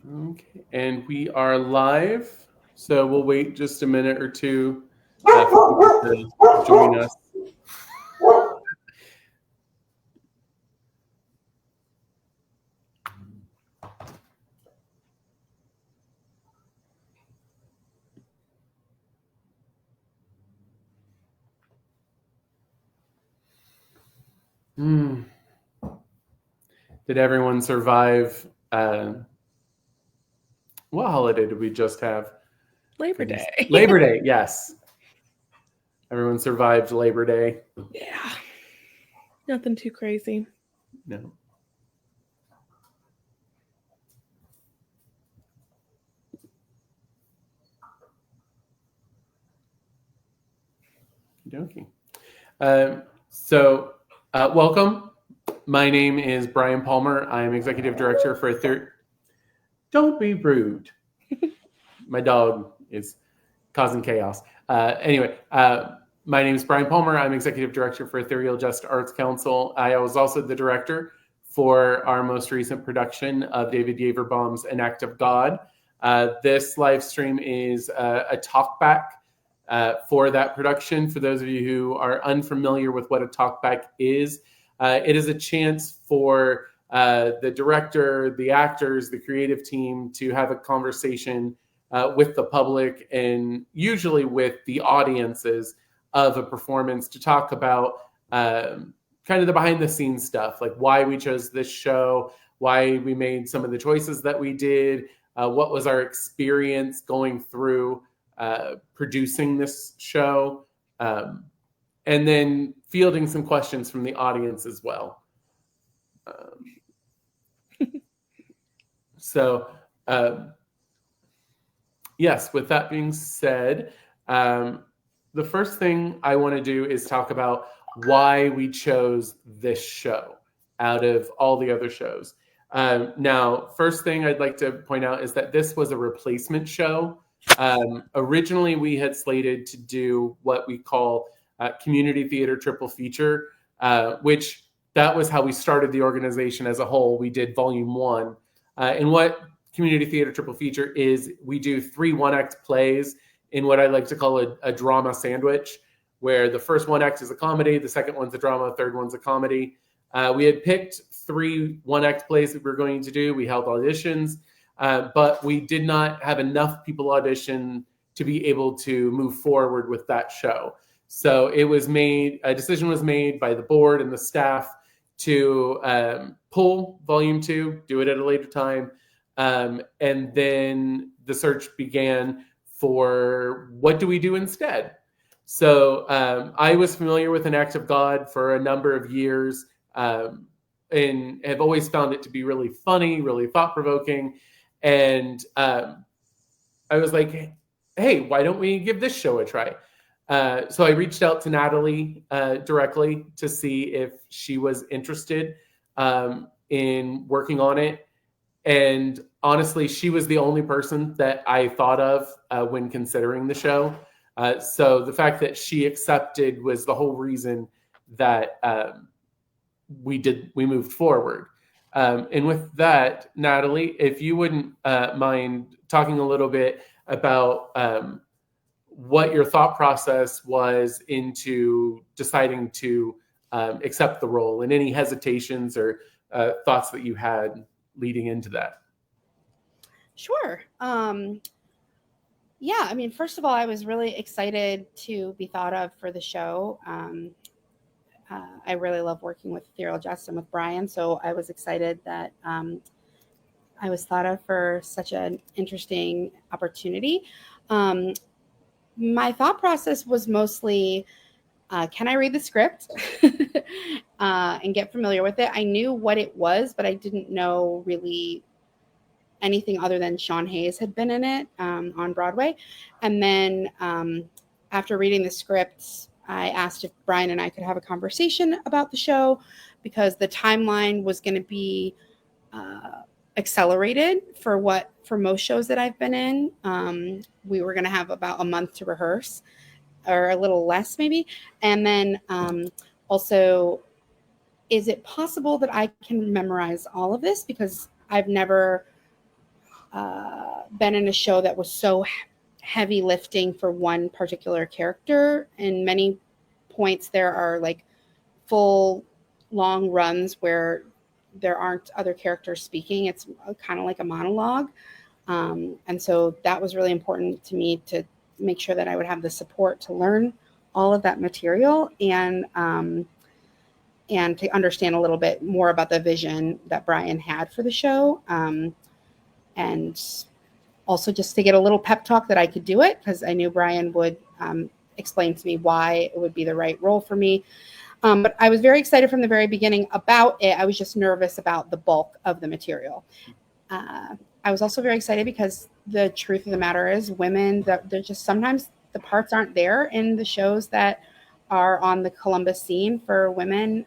Okay, and we are live, so we'll wait just a minute or two for people to join us. Hmm. Did everyone survive? What holiday did we just have? Labor Day. Labor Day, yes. Everyone survived Labor Day. Yeah. Nothing too crazy. No. Okey-dokey. Welcome. My name is Brian Palmer. I am Executive Director for Don't be rude. My dog is causing chaos. My name is Brian Palmer. I'm Executive Director for Ethereal Just Arts Council. I was also the director for our most recent production of David Yaverbaum's An Act of God. This live stream is a talkback for that production. For those of you who are unfamiliar with what a talkback is, it is a chance for the director, the actors, the creative team to have a conversation with the public and usually with the audiences of a performance to talk about kind of the behind the scenes stuff, like why we chose this show, why we made some of the choices that we did, what was our experience going through producing this show, and then fielding some questions from the audience as well. Yes, with that being said, the first thing I want to do is talk about why we chose this show out of all the other shows. Now, first thing I'd like to point out is that this was a replacement show. Originally, we had slated to do what we call community theater triple feature, which that was how we started the organization as a whole. We did volume 1. And what community theater triple feature is, we do 3 one-act plays in what I like to call a drama sandwich, where the first one act is a comedy, the second one's a drama, third one's a comedy. We had picked 3 one-act plays that we were going to do. We held auditions, but we did not have enough people audition to be able to move forward with that show. So a decision was made by the board and the staff to pull volume 2, do it at a later time. And then the search began for what do we do instead. So I was familiar with An Act of God for a number of years, and have always found it to be really funny, really thought-provoking. And I was like, hey, why don't we give this show a try? So I reached out to Natalie directly to see if she was interested in working on it. And honestly, she was the only person that I thought of when considering the show. So the fact that she accepted was the whole reason that we moved forward. And with that, Natalie, if you wouldn't mind talking a little bit about what your thought process was into deciding to accept the role, and any hesitations or thoughts that you had leading into that. Sure. Yeah, I mean, first of all, I was really excited to be thought of for the show. I really love working with Ethereal Just and with Brian, so I was excited that I was thought of for such an interesting opportunity. My thought process was mostly, can I read the script and get familiar with it? I knew what it was, but I didn't know really anything other than Sean Hayes had been in it on Broadway. And then after reading the script, I asked if Brian and I could have a conversation about the show, because the timeline was going to be accelerated for most shows that I've been in. We were going to have about a month to rehearse, or a little less maybe. And then also, is it possible that I can memorize all of this? Because I've never been in a show that was so heavy lifting for one particular character. In many points, there are like full long runs where there aren't other characters speaking. It's kind of like a monologue. And so that was really important to me to make sure that I would have the support to learn all of that material and to understand a little bit more about the vision that Brian had for the show. And also just to get a little pep talk that I could do it, because I knew Brian would explain to me why it would be the right role for me. But I was very excited from the very beginning about it. I was just nervous about the bulk of the material. I was also very excited because the truth of the matter is women, they're just sometimes the parts aren't there in the shows that are on the Columbus scene for women,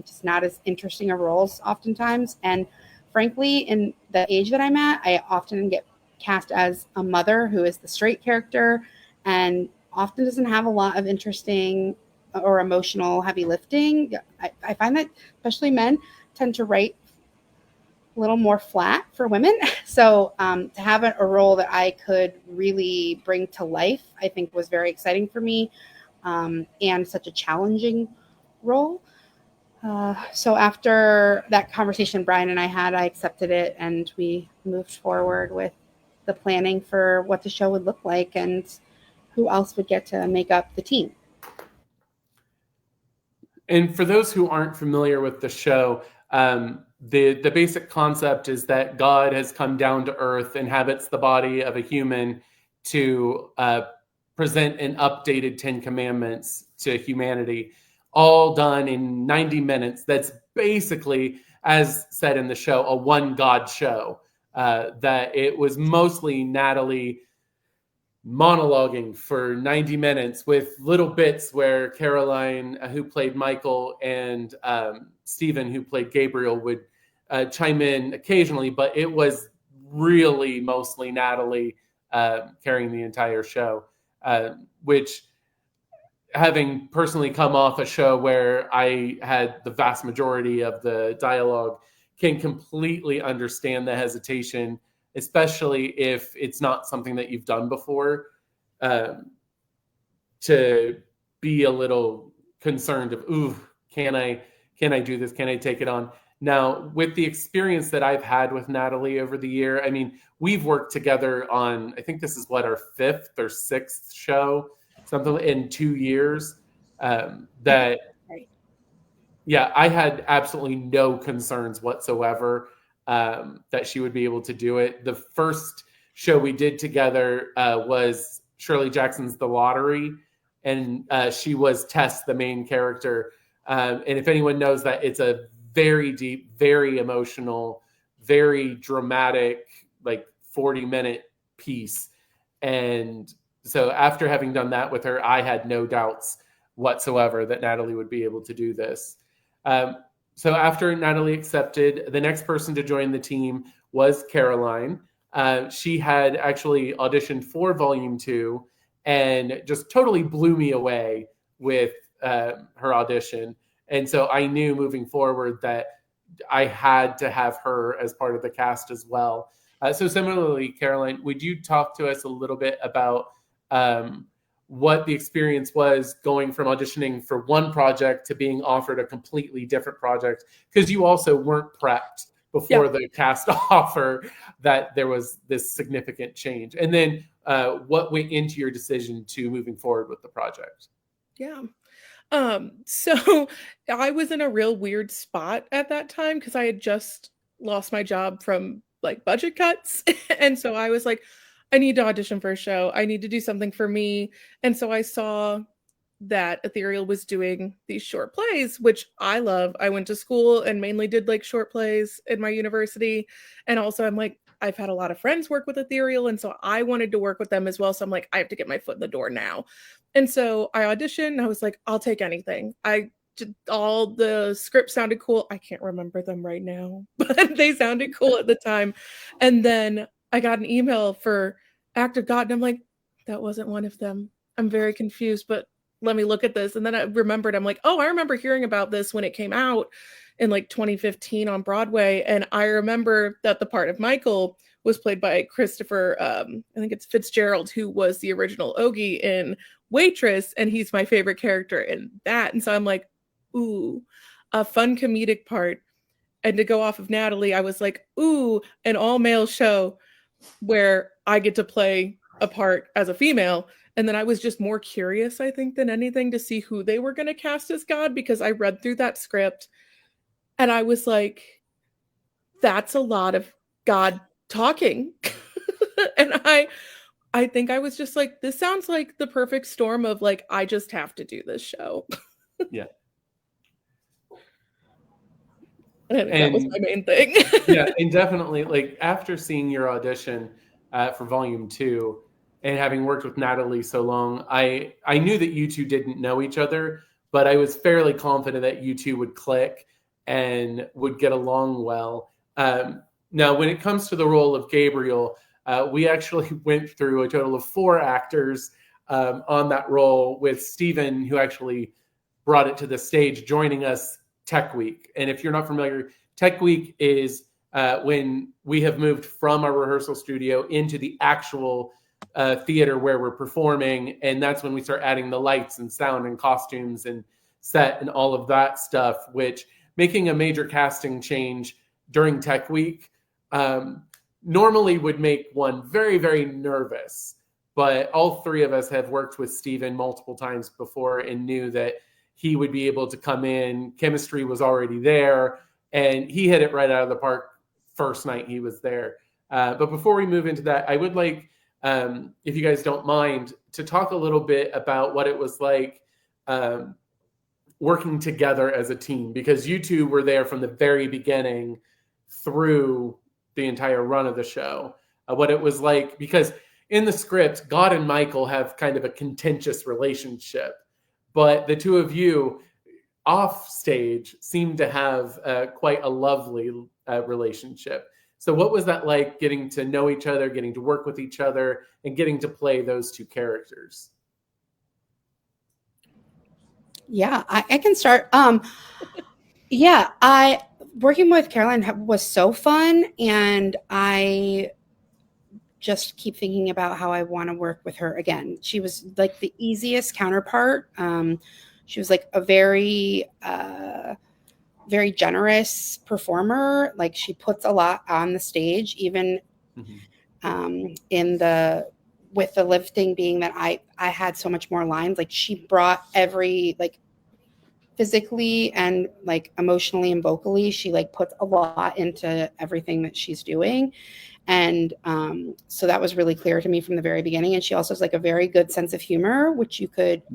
just not as interesting of roles oftentimes. And frankly, in the age that I'm at, I often get cast as a mother who is the straight character and often doesn't have a lot of interesting or emotional heavy lifting. I find that especially men tend to write a little more flat for women. So to have a role that I could really bring to life, I think was very exciting for me, and such a challenging role. So after that conversation Brian and I had, I accepted it and we moved forward with the planning for what the show would look like and who else would get to make up the team. And for those who aren't familiar with the show, the basic concept is that God has come down to earth, inhabits the body of a human to present an updated 10 Commandments to humanity, all done in 90 minutes. That's basically, as said in the show, a one God show. That it was mostly Natalie monologuing for 90 minutes with little bits where Caroline, who played Michael, and Stephen, who played Gabriel, would chime in occasionally, but it was really mostly Natalie carrying the entire show, which, having personally come off a show where I had the vast majority of the dialogue, can completely understand the hesitation, especially if it's not something that you've done before, to be a little concerned of, ooh, can I do this? Can I take it on? Now, with the experience that I've had with Natalie over the year, I mean, we've worked together on, I think this is what, our 5th or 6th show, something in 2 years, that, yeah, I had absolutely no concerns whatsoever that she would be able to do it. The first show we did together was Shirley Jackson's The Lottery, and she was Tess, the main character. And if anyone knows that, it's a very deep, very emotional, very dramatic, like 40-minute piece. And so after having done that with her, I had no doubts whatsoever that Natalie would be able to do this. So after Natalie accepted, the next person to join the team was Caroline. She had actually auditioned for Volume 2 and just totally blew me away with her audition. And so I knew moving forward that I had to have her as part of the cast as well. So similarly, Caroline, would you talk to us a little bit about what the experience was going from auditioning for one project to being offered a completely different project? Because you also weren't prepped before the cast offer that there was this significant change. And then what went into your decision to moving forward with the project? Yeah. So I was in a real weird spot at that time because I had just lost my job from like budget cuts. And so I was like, I need to audition for a show. I need to do something for me. And so I saw that Ethereal was doing these short plays, which I love. I went to school and mainly did like short plays in my university. And also I'm like, I've had a lot of friends work with Ethereal. And so I wanted to work with them as well. So I'm like, I have to get my foot in the door now. And so I auditioned and I was like, I'll take anything. All the scripts sounded cool. I can't remember them right now, but they sounded cool at the time. And then I got an email for Act of God and I'm like, that wasn't one of them. I'm very confused, but let me look at this. And then I remembered, I'm like, oh, I remember hearing about this when it came out. in like 2015 on Broadway. And I remember that the part of Michael was played by Christopher, I think it's Fitzgerald, who was the original Ogie in Waitress, and he's my favorite character in that. And so I'm like, ooh, a fun comedic part. And to go off of Natalie, I was like, ooh, an all-male show where I get to play a part as a female. And then I was just more curious, I think, than anything to see who they were going to cast as God, because I read through that script and I was like, that's a lot of God talking. And I think I was just like, this sounds like the perfect storm of like, I just have to do this show. Yeah. And that was my main thing. Yeah, and definitely, like, after seeing your audition for Volume 2 and having worked with Natalie so long, I knew that you two didn't know each other, but I was fairly confident that you two would click and would get along well. Now, when it comes to the role of Gabriel, we actually went through a total of 4 actors on that role, with Steven, who actually brought it to the stage, joining us Tech Week. And if you're not familiar, Tech Week is when we have moved from our rehearsal studio into the actual theater where we're performing. And that's when we start adding the lights and sound and costumes and set and all of that stuff, which making a major casting change during Tech Week normally would make one very, very nervous. But all 3 of us have worked with Steven multiple times before and knew that he would be able to come in. Chemistry was already there, and he hit it right out of the park first night he was there. But before we move into that, I would like, if you guys don't mind, to talk a little bit about what it was like working together as a team, because you two were there from the very beginning through the entire run of the show. What it was like, because in the script, God and Michael have kind of a contentious relationship, but the two of you off stage seem to have quite a lovely relationship. So what was that like, getting to know each other, getting to work with each other, and getting to play those 2 characters? Yeah, I can start. Yeah, working with Caroline was so fun, and I just keep thinking about how I want to work with her again. She was like the easiest counterpart. She was like a very, very generous performer. Like, she puts a lot on the stage, even with the lifting being that I had so much more lines. Like, she brought every, like, physically and like emotionally and vocally, she like puts a lot into everything that she's doing. And so that was really clear to me from the very beginning. And she also has like a very good sense of humor, which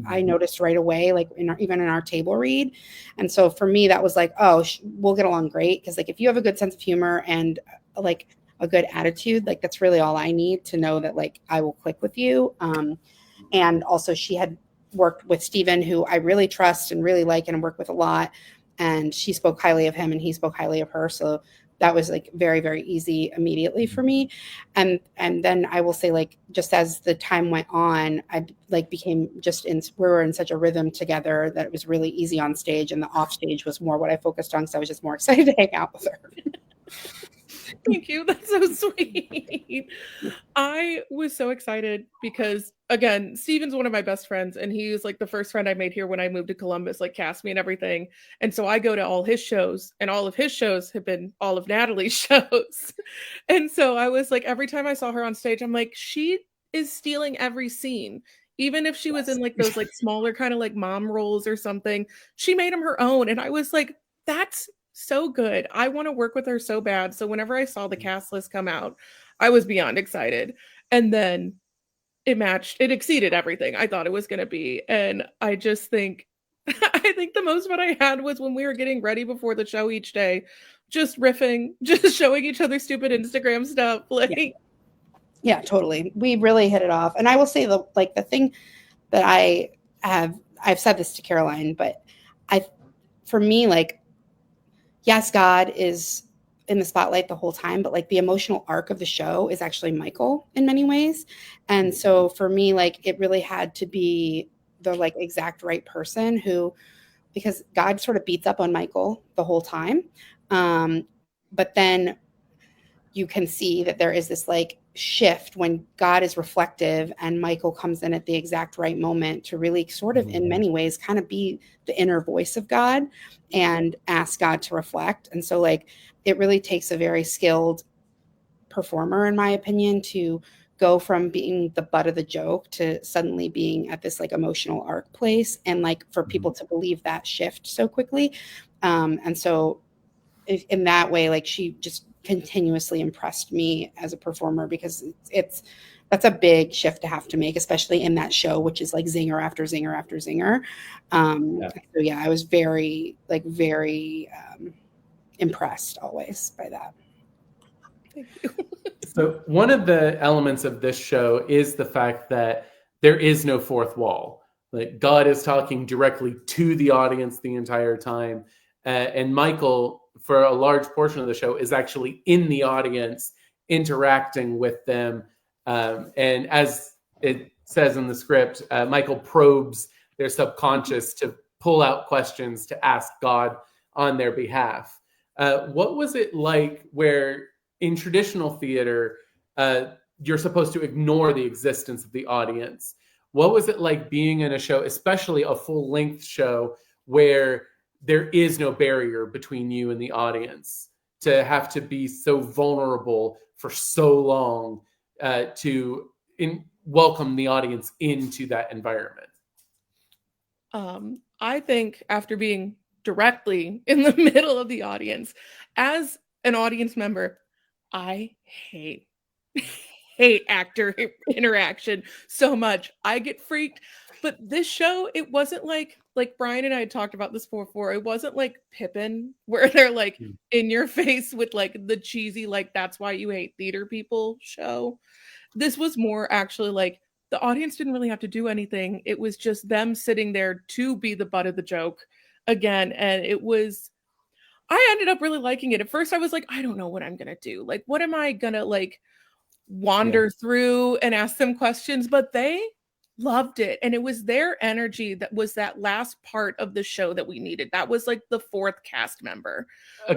I noticed right away, like even in our table read. And so for me, that was like, oh, we'll get along great. Cause like, if you have a good sense of humor and like a good attitude, like that's really all I need to know that like I will click with you. And also she had worked with Steven, who I really trust and really like and work with a lot. And she spoke highly of him and he spoke highly of her. So that was like very, very easy immediately for me. And then I will say, like, just as the time went on, I like became we were in such a rhythm together that it was really easy on stage, and the off stage was more what I focused on because I was just more excited to hang out with her. Thank you. That's so sweet. I was so excited because, again, Steven's one of my best friends, and he was like the first friend I made here when I moved to Columbus, like cast me and everything. And so I go to all his shows, and all of his shows have been all of Natalie's shows. And so I was like, every time I saw her on stage, I'm like, she is stealing every scene. Even if she was in like those like smaller kind of like mom roles or something, she made them her own. And I was like, that's so good. I want to work with her so bad. So whenever I saw the cast list come out, I was beyond excited. And then it exceeded everything I thought it was going to be. And I just think, I think the most fun I had was when we were getting ready before the show each day, just riffing, just showing each other stupid Instagram stuff. Like, yeah, totally. We really hit it off. And I will say the thing that I've said this to Caroline, but for me, like, yes, God is in the spotlight the whole time, but like the emotional arc of the show is actually Michael in many ways. And so for me, like, it really had to be the like exact right person who because God sort of beats up on Michael the whole time. But then you can see that there is this like shift when God is reflective and Michael comes in at the exact right moment to really sort of, in many ways, kind of be the inner voice of God and ask God to reflect. And so like, it really takes a very skilled performer, in my opinion, to go from being the butt of the joke to suddenly being at this like emotional arc place, and like for people to believe that shift so quickly. And so in that way, like she just continuously impressed me as a performer, because that's a big shift to have to make, especially in that show, which is like zinger after zinger after zinger. So yeah, I was very impressed always by that. Thank you. So one of the elements of this show is the fact that there is no fourth wall. Like God is talking directly to the audience the entire time. And Michael, for a large portion of the show, is actually in the audience interacting with them. And as it says in the script, Michael probes their subconscious to pull out questions to ask God on their behalf. What was it like where in traditional theater, you're supposed to ignore the existence of the audience? What was it like being in a show, especially a full-length show, where there is no barrier between you and the audience, to have to be so vulnerable for so long to welcome the audience into that environment? I think after being directly in the middle of the audience, as an audience member, I hate actor interaction so much. I get freaked. But this show, it wasn't like Brian and I had talked about this before. It wasn't like Pippin, where they're like in your face with like the cheesy, like that's why you hate theater people show. This was more actually like the audience didn't really have to do anything. It was just them sitting there to be the butt of the joke again. And I ended up really liking it. At first I was like, I don't know what I'm going to do. Like, what am I going to like wander through and ask them questions? But they loved it. And it was their energy that was that last part of the show that we needed. That was like the fourth cast member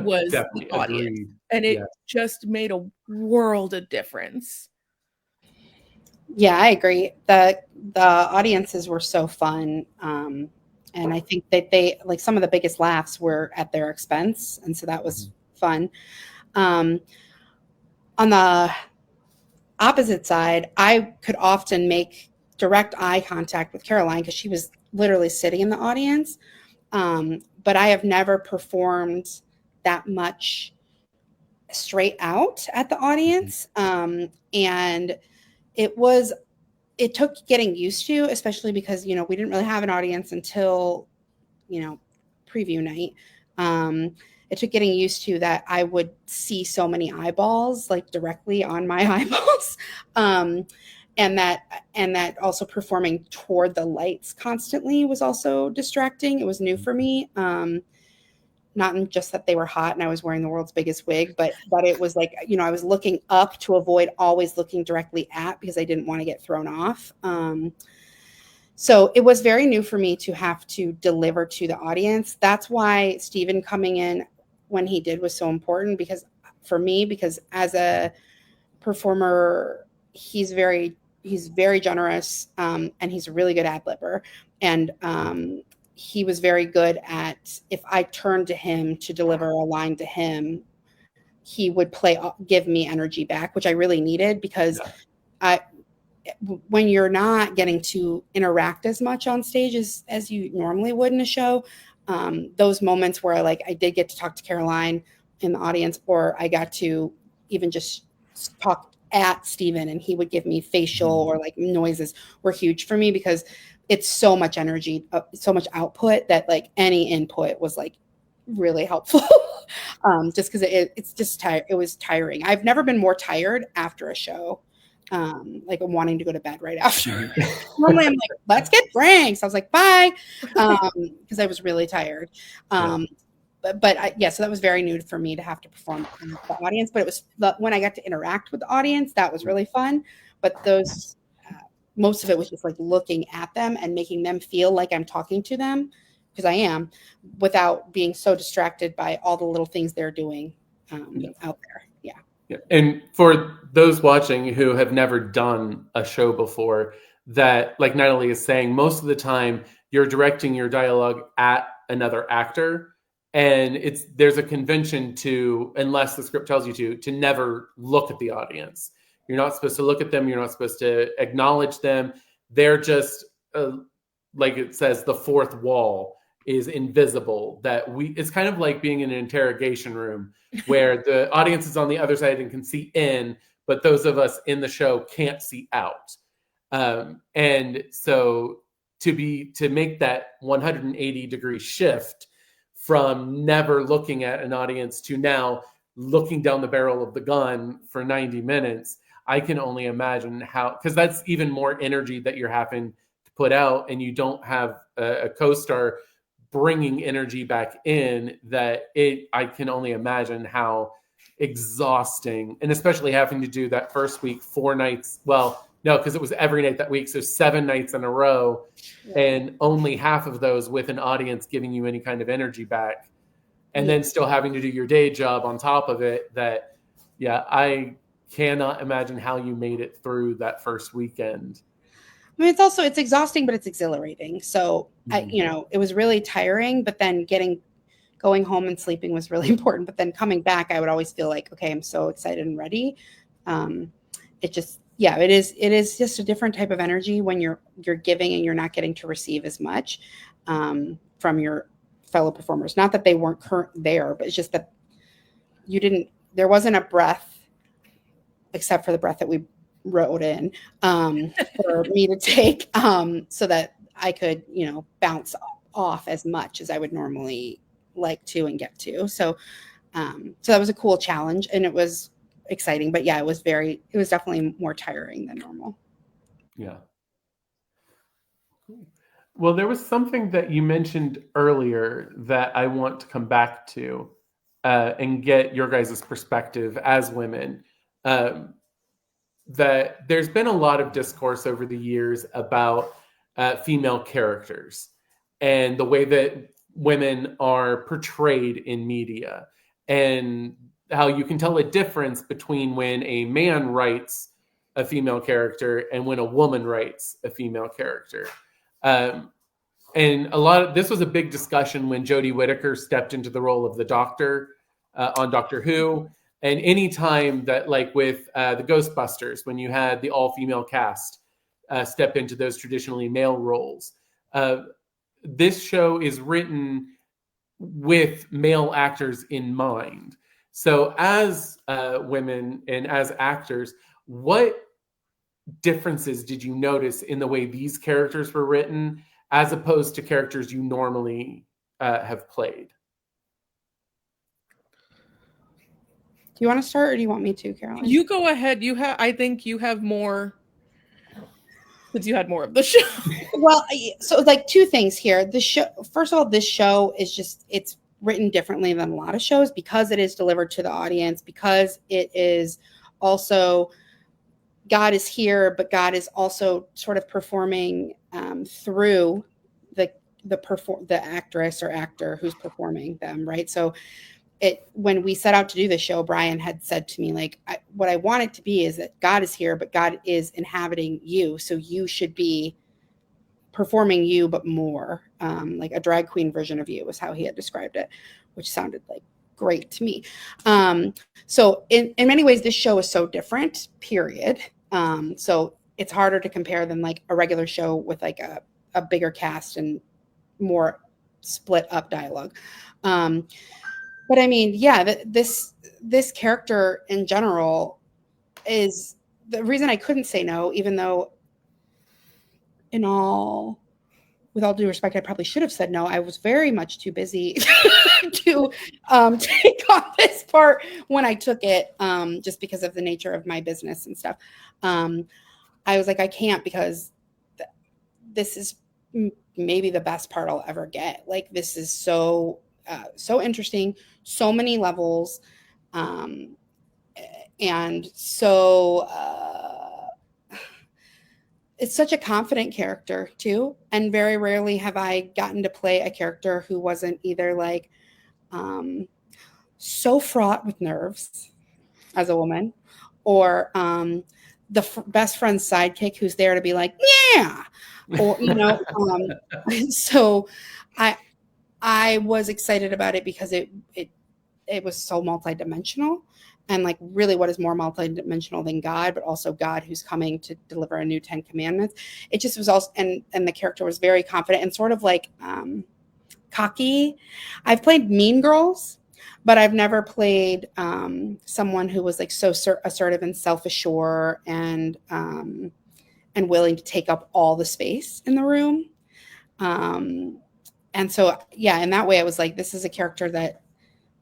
was the audience. Agreed. And it just made a world of difference. Yeah, I agree. The audiences were so fun. And I think that they, like, some of the biggest laughs were at their expense. And so that was fun. On the opposite side, I could often make direct eye contact with Caroline because she was literally sitting in the audience. But I have never performed that much straight out at the audience. And it took getting used to, especially because, we didn't really have an audience until, preview night. It took getting used to that I would see so many eyeballs, like directly on my eyeballs. And that also performing toward the lights constantly was also distracting. It was new for me. Not just that they were hot and I was wearing the world's biggest wig, but it was like, I was looking up to avoid always looking directly at, because I didn't want to get thrown off. So it was very new for me to have to deliver to the audience. That's why Steven coming in when he did was so important, because as a performer, he's very generous, and he's a really good ad-libber. And he was very good at, if I turned to him to deliver a line to him, he would give me energy back, which I really needed, because when you're not getting to interact as much on stage as you normally would in a show, those moments where I did get to talk to Caroline in the audience, or I got to even just talk at Steven and he would give me facial or like noises, were huge for me, because it's so much energy, so much output, that like any input was like really helpful. Just because it was tiring. I've never been more tired after a show. Like I'm wanting to go to bed right after. Normally I'm like, let's get drinks. I was like, bye. Because I was really tired. So that was very new for me to have to perform in the audience, but when I got to interact with the audience, that was really fun. But most of it was just like looking at them and making them feel like I'm talking to them. because I am, without being so distracted by all the little things they're doing out there. Yeah. Yeah. And for those watching who have never done a show before, that, like Natalie is saying, most of the time you're directing your dialogue at another actor, and there's a convention to, unless the script tells you to never look at the audience. You're not supposed to look at them. You're not supposed to acknowledge them. They're just like it says, the fourth wall is invisible. It's kind of like being in an interrogation room where the audience is on the other side and can see in, but those of us in the show can't see out. And so to make that 180-degree shift from never looking at an audience to now looking down the barrel of the gun for 90 minutes, I can only imagine how, because that's even more energy that you're having to put out, and you don't have a co-star bringing energy back in, I can only imagine how exhausting, and especially having to do that first week 4 nights. Well, no, because it was every night that week, so 7 nights in a row, and only half of those with an audience giving you any kind of energy back, and then still having to do your day job on top of it. I cannot imagine how you made it through that first weekend. I mean, it's exhausting, but it's exhilarating. So it was really tiring, but then going home and sleeping was really important. But then coming back, I would always feel like, okay, I'm so excited and ready. It is just a different type of energy when you're giving and you're not getting to receive as much from your fellow performers. Not that they weren't there, but it's just that there wasn't a breath, except for the breath that we wrote in for me to take so that I could, bounce off as much as I would normally like to and get to. So that was a cool challenge, and it was exciting, but yeah, it was definitely more tiring than normal. Yeah. Well, there was something that you mentioned earlier that I want to come back to and get your guys' perspective as women. That there's been a lot of discourse over the years about female characters and the way that women are portrayed in media, and how you can tell a difference between when a man writes a female character and when a woman writes a female character. And this was a big discussion when Jodie Whittaker stepped into the role of the Doctor on Doctor Who. And any time that, like with the Ghostbusters, when you had the all-female cast step into those traditionally male roles, this show is written with male actors in mind. So as women and as actors, what differences did you notice in the way these characters were written as opposed to characters you normally have played? Do you want to start, or do you want me to, Caroline? You go ahead. I think you have more, because you had more of the show. Well, so like 2 things here. The show, first of all, this show is it's written differently than a lot of shows because it is delivered to the audience, because it is also, God is here, but God is also sort of performing through the actress or actor who's performing them, right? So when we set out to do the show, Brian had said to me, like, what I want it to be is that God is here, but God is inhabiting you. So you should be performing you, but more like a drag queen version of you was how he had described it, which sounded like great to me. So in many ways, this show is so different, period. So it's harder to compare than like a regular show with like a bigger cast and more split up dialogue. But I mean, yeah, this character in general is the reason I couldn't say no, even though with all due respect, I probably should have said no. I was very much too busy to take on this part when I took it, just because of the nature of my business and stuff. I was like, I can't, because this is maybe the best part I'll ever get. Like, this is so interesting, so many levels, and so it's such a confident character too, and very rarely have I gotten to play a character who wasn't either like so fraught with nerves as a woman, or the best friend's sidekick who's there to be like, yeah, or so I was excited about it because it was so multidimensional, and like really what is more multidimensional than God, but also God who's coming to deliver a new 10 commandments. It just was also, and the character was very confident and sort of like cocky. I've played Mean Girls, but I've never played someone who was like so assertive and self-assured and willing to take up all the space in the room. And so, yeah, in that way, I was like, this is a character that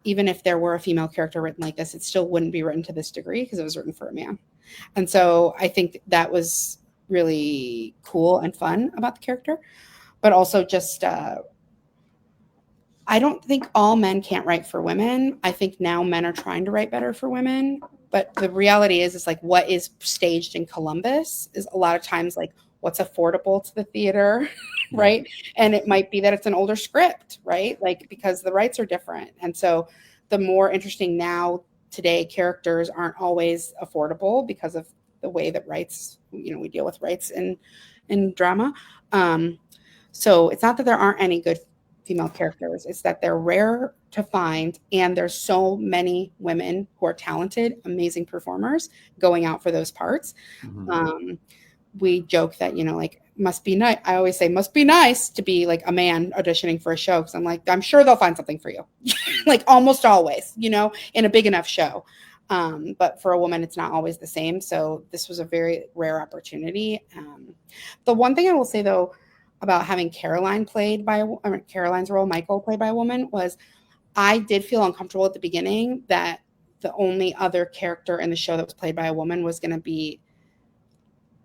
even if there were a female character written like this, it still wouldn't be written to this degree because it was written for a man. And so I think that was really cool and fun about the character, but also just, I don't think all men can't write for women. I think now men are trying to write better for women. But the reality is like what is staged in Columbus is a lot of times like what's affordable to the theater, right? And it might be that it's an older script, right? Like because the rights are different. And so the more interesting now today characters aren't always affordable because of the way that rights, we deal with rights in drama. So it's not that there aren't any good female characters, it's that they're rare to find, and there's so many women who are talented, amazing performers going out for those parts. We joke that like must be nice. I always say must be nice to be like a man auditioning for a show, because I'm sure they'll find something for you like almost always, in a big enough show. But for a woman it's not always the same, so this was a very rare opportunity. The one thing I will say though about having Caroline's role, Michael, played by a woman, was I did feel uncomfortable at the beginning that the only other character in the show that was played by a woman was going to be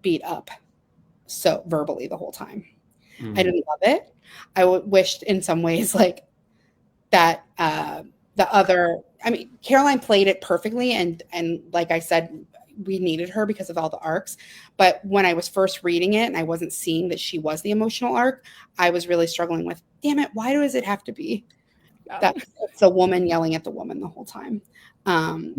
beat up so verbally the whole time. I didn't love it. I wished in some ways like that Caroline played it perfectly, and like I said, we needed her because of all the arcs. But when I was first reading it and I wasn't seeing that she was the emotional arc, I was really struggling with, damn it, why does it have to be that it's a woman yelling at the woman the whole time? And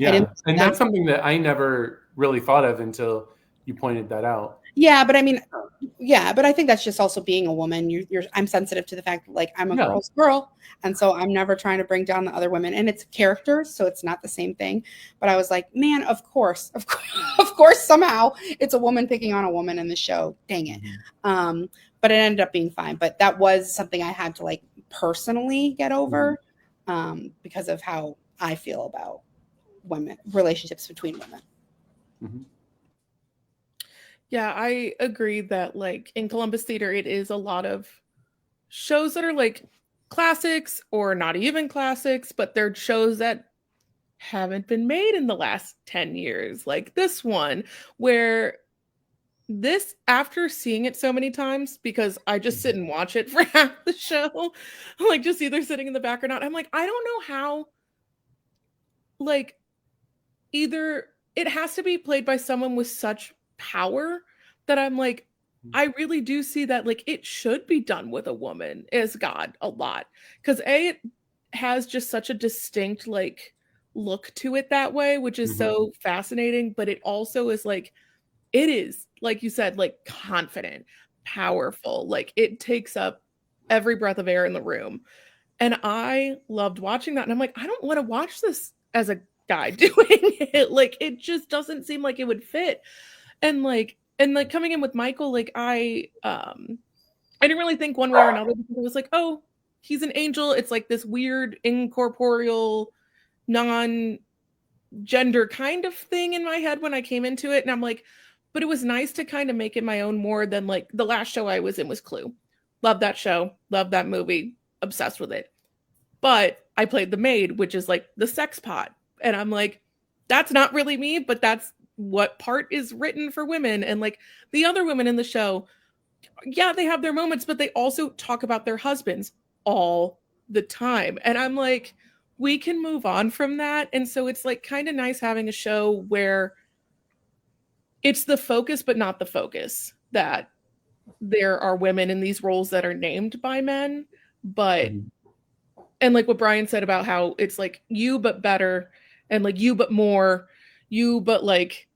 that's something that I never really thought of until you pointed that out. Yeah, but I think that's just also being a woman. I'm sensitive to the fact that like I'm a girl's girl, and so I'm never trying to bring down the other women. And it's characters, so it's not the same thing. But I was like, man, of course, somehow it's a woman picking on a woman in the show. Dang it! But it ended up being fine. But that was something I had to like personally get over because of how I feel about relationships between women. Yeah, I agree that like in Columbus Theater, it is a lot of shows that are like classics or not even classics, but they're shows that haven't been made in the last 10 years. Like this one, where this, after seeing it so many times, because I just sit and watch it for half the show, like just either sitting in the back or not, I'm like, I don't know how, like, either it has to be played by someone with such power that I'm like, I really do see that like it should be done with a woman as God a lot, because it has just such a distinct like look to it that way, which is so fascinating. But it also is like, it is like you said, like confident, powerful, like it takes up every breath of air in the room. And I loved watching that, and I'm like, I don't want to watch this as a guy doing it. Like it just doesn't seem like it would fit. And like coming in with Michael, like I didn't really think one way or another, because it was like, oh, he's an angel. It's like this weird incorporeal, non-gender kind of thing in my head when I came into it. And I'm like, but it was nice to kind of make it my own more than like the last show I was in was Clue. Love that show. Love that movie. Obsessed with it. But I played the maid, which is like the sex pot. And I'm like, that's not really me, but that's what part is written for women. And like the other women in the show, yeah, they have their moments, but they also talk about their husbands all the time. And I'm like, we can move on from that. And so it's like kind of nice having a show where it's the focus, but not the focus. that there are women in these roles that are named by men, but and like what Brian said about how it's like you but better, and like you but more, you but like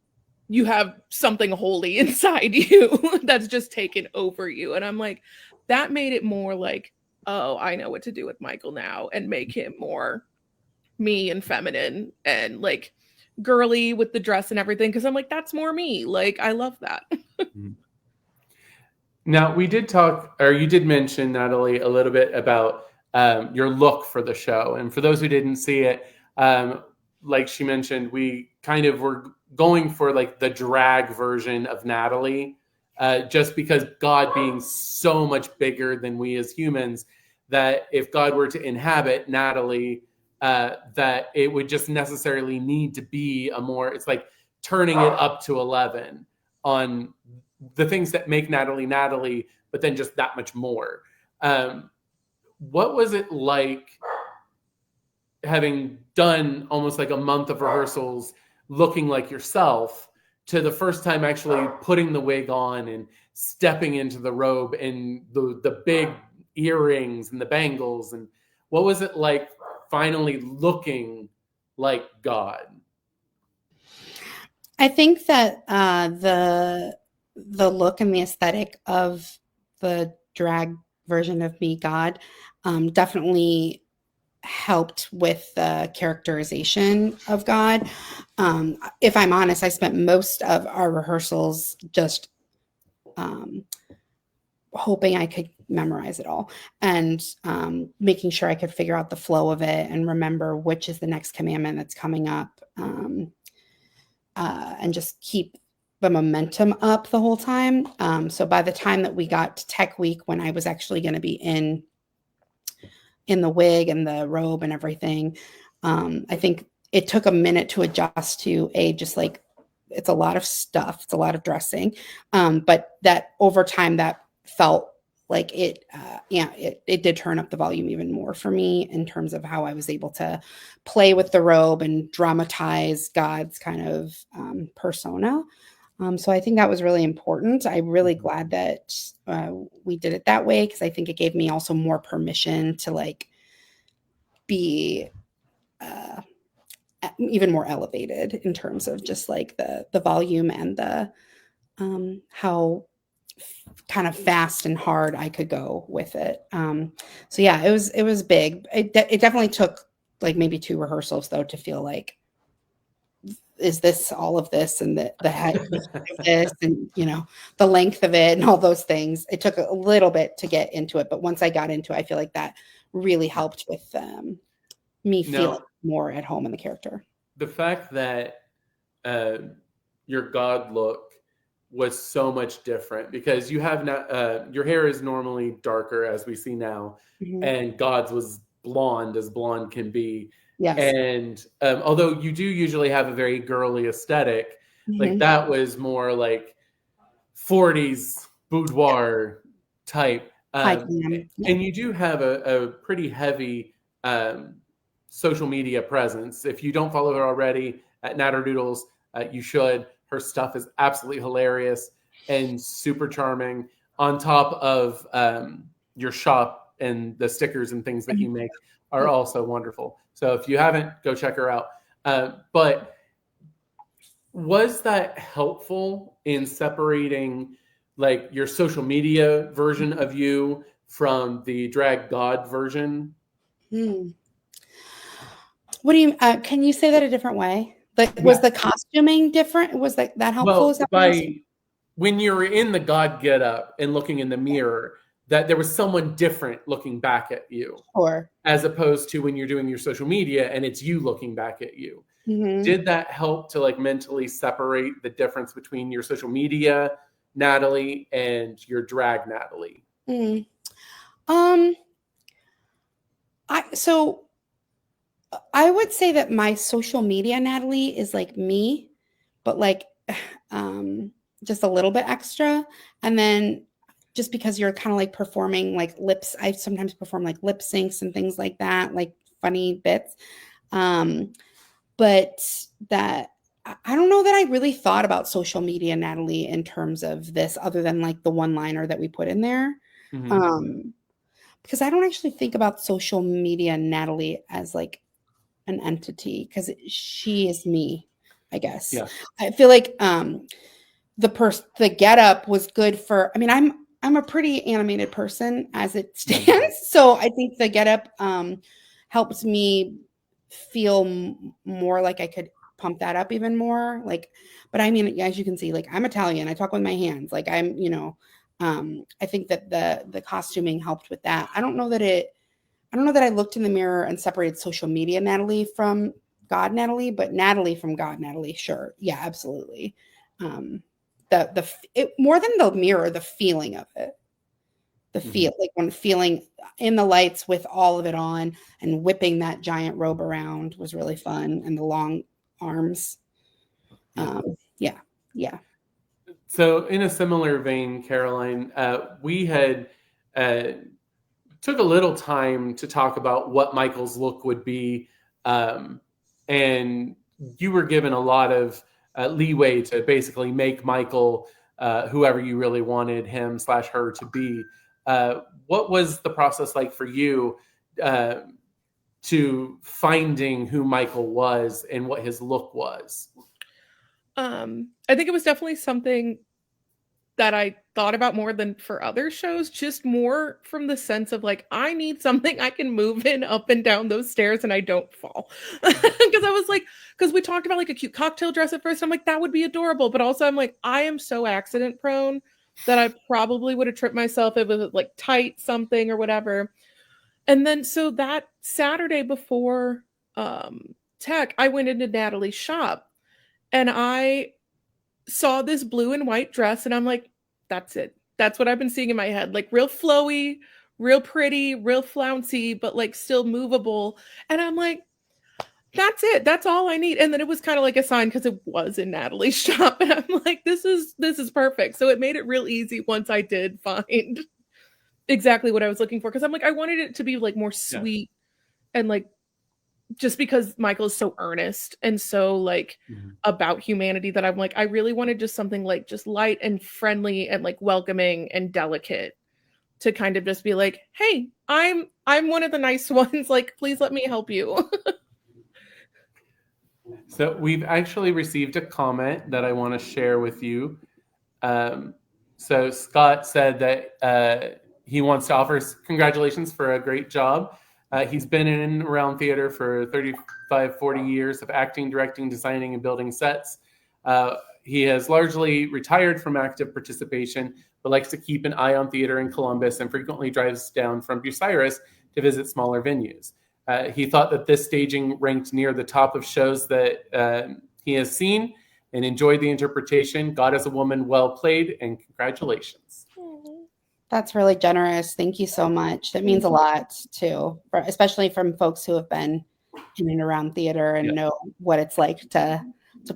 you have something holy inside you that's just taken over you. And I'm like, that made it more like, oh, I know what to do with Michael now and make him more me and feminine and like girly with the dress and everything. Cause I'm like, that's more me. Like, I love that. Now, we did talk, or you did mention, Natalie, a little bit about your look for the show. And for those who didn't see it, like she mentioned, we kind of were going for like the drag version of Natalie, just because God being so much bigger than we as humans, that if God were to inhabit Natalie, that it would just necessarily need to be a more, it's like turning it up to 11 on the things that make Natalie Natalie, but then just that much more. What was it like having done almost like a month of rehearsals looking like yourself to the first time actually putting the wig on and stepping into the robe and the big earrings and the bangles? And what was it like finally looking like God? I think that the look and the aesthetic of the drag version of me, God, definitely helped with the characterization of God. If I'm honest, I spent most of our rehearsals just hoping I could memorize it all and making sure I could figure out the flow of it and remember which is the next commandment that's coming up, and just keep the momentum up the whole time. So by the time that we got to Tech Week, when I was actually going to be in the wig and the robe and everything, I think it took a minute to adjust to just like, it's a lot of stuff. It's a lot of dressing. But that over time that felt like it did turn up the volume even more for me in terms of how I was able to play with the robe and dramatize God's kind of persona. So I think that was really important. I'm really glad that we did it that way, because I think it gave me also more permission to like be even more elevated in terms of just like the volume and the how kind of fast and hard I could go with it. So yeah, it was big. It definitely took like maybe 2 rehearsals though to feel like, is this all of this and the head of this and the length of it and all those things. It took a little bit to get into it, but once I got into it, I feel like that really helped with me feeling more at home in the character. The fact that your God look was so much different, because you have not, your hair is normally darker as we see now, and God's was blonde as blonde can be. Yes. And although you do usually have a very girly aesthetic, like that was more like 40s boudoir type. And you do have a pretty heavy social media presence. If you don't follow her already at Natterdoodles, you should. Her stuff is absolutely hilarious and super charming. On top of your shop, and the stickers and things that you make are also wonderful. So if you haven't, go check her out. But was that helpful in separating like your social media version of you from the drag God version? What do you, can you say that a different way? Like, was the costuming different? Was that helpful? Well, when you're in the God getup and looking in the mirror, that there was someone different looking back at you, as opposed to when you're doing your social media and it's you looking back at you. Did that help to like mentally separate the difference between your social media Natalie and your drag Natalie? So I would say that my social media Natalie is like me, but like just a little bit extra. And then just because you're kind of like performing like lips, I sometimes perform like lip syncs and things like that, like funny bits. But that I don't know that I really thought about social media, Natalie, in terms of this, other than like the one liner that we put in there. Mhm. Because I don't actually think about social media, Natalie, as like an entity, because she is me, I guess. Yeah. I feel like the get up was good for, I mean, I'm a pretty animated person as it stands. So I think the get up helps me feel more like I could pump that up even more. Like, but I mean, as you can see, like I'm Italian, I talk with my hands. Like I'm, I think that the costuming helped with that. I don't know that I looked in the mirror and separated social media Natalie from God Natalie, but Natalie from God Natalie, sure. Yeah, absolutely. Um, more than the mirror, the feeling of it. The feel, like when feeling in the lights with all of it on and whipping that giant robe around was really fun, and the long arms. Yeah, yeah. So, in a similar vein, Caroline, we had took a little time to talk about what Michael's look would be, and you were given a lot of leeway to basically make Michael whoever you really wanted him / her to be. What was the process like for you uh, to finding who Michael was and what his look was? I think it was definitely something that I thought about more than for other shows, just more from the sense of like, I need something I can move in up and down those stairs and I don't fall. Because I was like, because we talked about like a cute cocktail dress at first. I'm like, that would be adorable. But also, I'm like, I am so accident prone that I probably would have tripped myself if it was like tight something or whatever. And then, so that Saturday before tech, I went into Natalie's shop and I saw this blue and white dress and I'm like, that's it. That's what I've been seeing in my head. Like real flowy, real pretty, real flouncy, but like still movable. And I'm like, that's it. That's all I need. And then it was kind of like a sign because it was in Natalie's shop. And I'm like, this is perfect. So it made it real easy once I did find exactly what I was looking for. Cause I'm like, I wanted it to be like more sweet and like just because Michael is so earnest and so like about humanity that I'm like, I really wanted just something like just light and friendly and like welcoming and delicate to kind of just be like, hey, I'm one of the nice ones. Like, please let me help you. So we've actually received a comment that I want to share with you. So Scott said that he wants to offer congratulations for a great job. He's been in and around theater for 35, 40 years of acting, directing, designing, and building sets. He has largely retired from active participation, but likes to keep an eye on theater in Columbus and frequently drives down from Bucyrus to visit smaller venues. He thought that this staging ranked near the top of shows that he has seen and enjoyed the interpretation. God is a Woman, well played, and congratulations. That's really generous. Thank you so much. That means a lot too, especially from folks who have been in and around theater and know what it's like to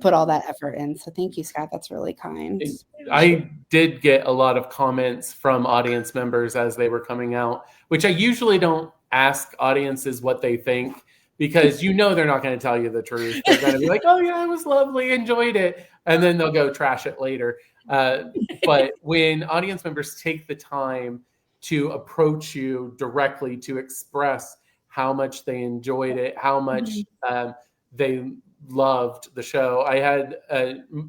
put all that effort in. So thank you, Scott. That's really kind. I did get a lot of comments from audience members as they were coming out, which I usually don't ask audiences what they think because they're not going to tell you the truth. They're going to be like, oh yeah, it was lovely, enjoyed it. And then they'll go trash it later. But when audience members take the time to approach you directly to express how much they enjoyed it, how much they loved the show. I had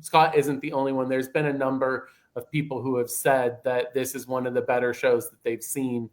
Scott isn't the only one. There's been a number of people who have said that this is one of the better shows that they've seen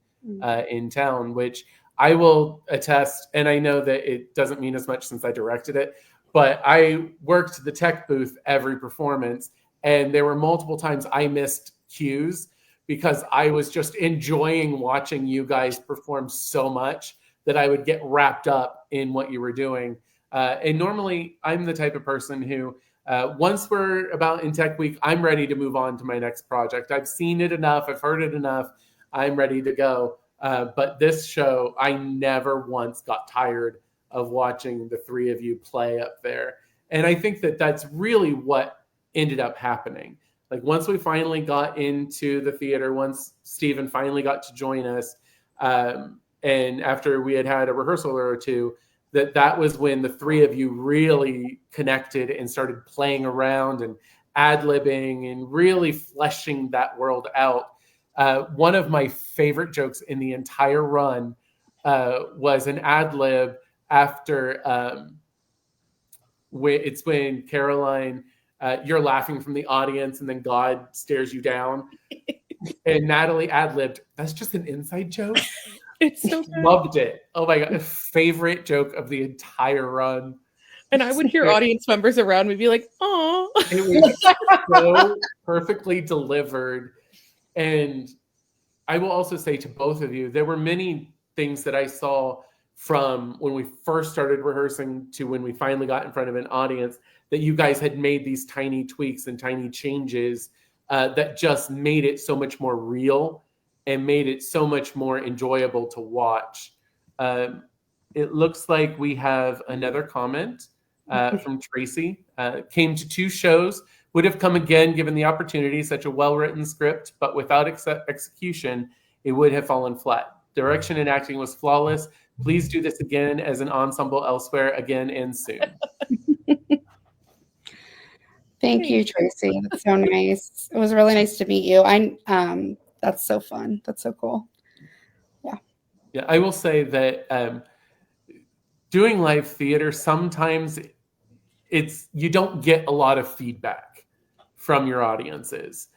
in town, which I will attest. And I know that it doesn't mean as much since I directed it, but I worked the tech booth every performance, and there were multiple times I missed cues because I was just enjoying watching you guys perform so much that I would get wrapped up in what you were doing. And normally I'm the type of person who, once we're about in Tech Week, I'm ready to move on to my next project. I've seen it enough. I've heard it enough. I'm ready to go. But this show, I never once got tired of watching the three of you play up there. And I think that that's really what ended up happening. Like once we finally got into the theater, once Stephen finally got to join us, and after we had had a rehearsal or two, that was when the three of you really connected and started playing around and ad-libbing and really fleshing that world out. One of my favorite jokes in the entire run was an ad-lib after it's when Caroline, you're laughing from the audience and then God stares you down. And Natalie ad-libbed, that's just an inside joke. It's so good. Loved it. Oh my God. Favorite joke of the entire run. And I would hear audience members around me be like, oh. It was so perfectly delivered. And I will also say to both of you, there were many things that I saw from when we first started rehearsing to when we finally got in front of an audience that you guys had made these tiny tweaks and tiny changes that just made it so much more real and made it so much more enjoyable to watch. It looks like we have another comment from Tracy. Came to 2 shows, would have come again given the opportunity, such a well-written script, but without execution, it would have fallen flat. Direction and acting was flawless. Please do this again as an ensemble elsewhere, again and soon. Thank you, Tracy. That's so nice. It was really nice to meet you. That's so fun. That's so cool. Yeah, I will say that doing live theater, sometimes you don't get a lot of feedback from your audiences.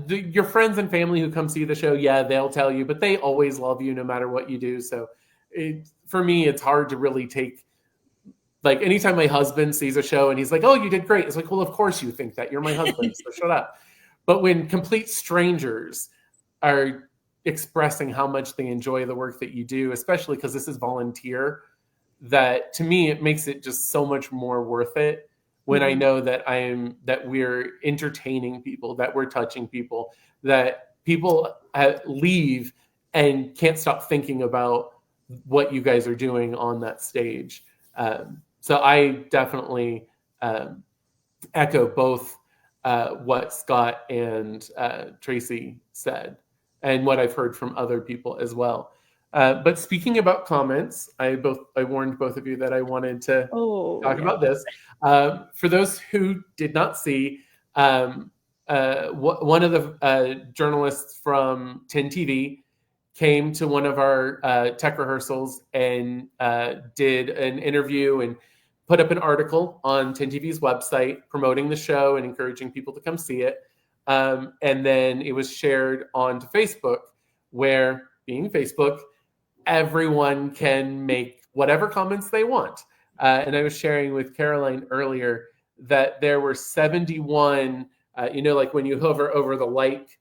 Your friends and family who come see the show, yeah, they'll tell you, but they always love you no matter what you do. So for me, it's hard to really take, like, anytime my husband sees a show and he's like, oh, you did great. It's like, well, of course you think that. You're my husband, so shut up. But when complete strangers are expressing how much they enjoy the work that you do, especially because this is volunteer, that to me, it makes it just so much more worth it when I know that that we're entertaining people, that we're touching people, that people leave and can't stop thinking about what you guys are doing on that stage. So I definitely echo both what Scott and Tracy said and what I've heard from other people as well. But speaking about comments, I warned both of you that I wanted to talk about this. For those who did not see, one of the journalists from 10 TV came to one of our tech rehearsals and did an interview and put up an article on 10 TV's website promoting the show and encouraging people to come see it. And then it was shared onto Facebook, where, being Facebook, everyone can make whatever comments they want. And I was sharing with Caroline earlier that there were 71, like when you hover over the like